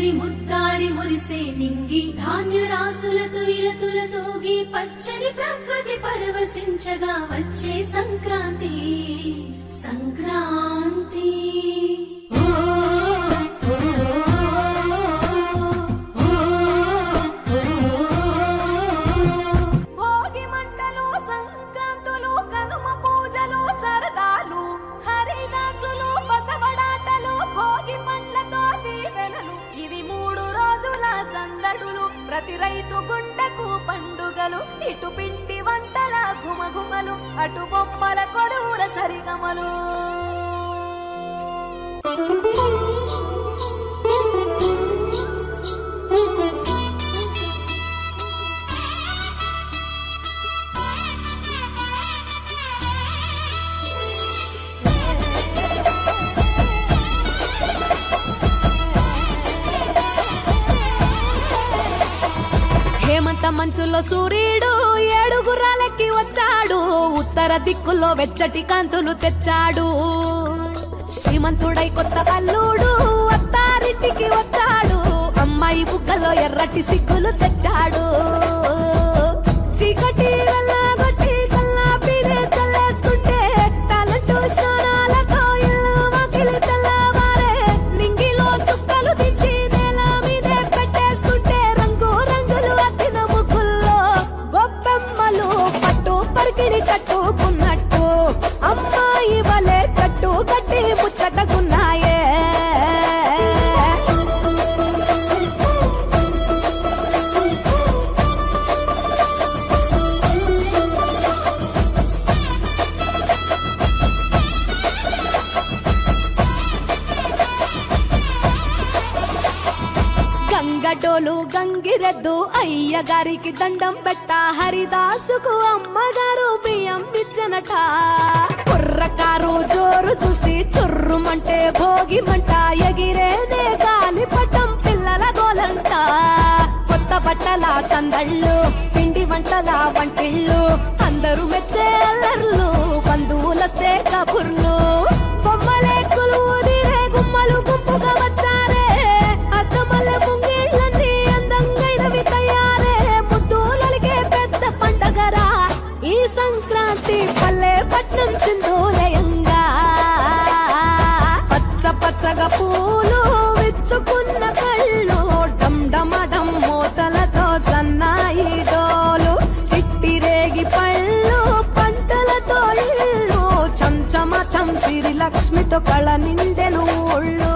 ఎగిరి ముద్దాడి మురిసే నింగి ధాన్య రాసులతో ఇలతులతోగి పచ్చని ప్రకృతి పరవశించగా వచ్చే సంక్రాంతి సంక్రాంతి ప్రతి రైతు గుండెకు పండుగలు ఇటు పిండి వంటల గుమగుమలు అటు బొమ్మల కొలువుల సరిగమలు హేమంత మంచులో సూర్యుడు ఏడుగురాలకి వచ్చాడు ఉత్తర దిక్కులో వెచ్చటి కాంతులు తెచ్చాడు శ్రీమంతుడై కొత్త అల్లుడు అత్తారింటికి వచ్చాడు అమ్మాయి బుగ్గలో ఎర్రటి సిగ్గులు తెచ్చాడు చీకటి వెళ్ళగొట్టి కల్లాపినే చల్లేస్తుంటే తలంటూ స్నానాలతో ఇల్లు వాకిలి తెల్లవారే నింగిలో చుక్కలు దించి నేల మీదే పెట్టేస్తుంటే రంగు రంగులు అద్దిన ముగ్గుల్లో గొప్పెమ్మలు పట్టు పరికిణి కట్టుకున్నట్టు అమ్మాయి వలె కట్టు కట్టి ముచ్చటకున్నాయే గంగటోలు గంగిరెద్దు అయ్యగారికి దండం పెట్ట హరిదాసుకు అమ్మగారు బియ్యం ఇచ్చనట కుర్రకారు జోరు చూసి చుర్రుమంటే భోగి మంట ఎగిరేనే గాలిపటం పిల్లల గోలంట కొత్త బట్టల సందళ్ళు పిండి వంటల వంటిళ్ళు అందరూ మెచ్చే అల్లర్లు బంధువులస్తే కబుర్లు బొమ్మలే కొలువుదిరే గుమ్మలు గుంపుగా వచ్చారే అద్దమల్ల ముంగిళ్ళన్నీ అందంగైనవి తయారే ముద్దులకే పెద్ద పండగరా ఈ సంక్రాంతి పల్లె పట్నం చిందోలయంగా పచ్చ పచ్చగా పూలు విచ్చుకున్న కళ్ళు డమ్ మూతలతో సన్నాయి డోలు చిట్టి రేగి పళ్ళు పంటలతో ఇళ్ళు చంచమ చంసిరి లక్ష్మితో కళ నిండెను ఒళ్ళు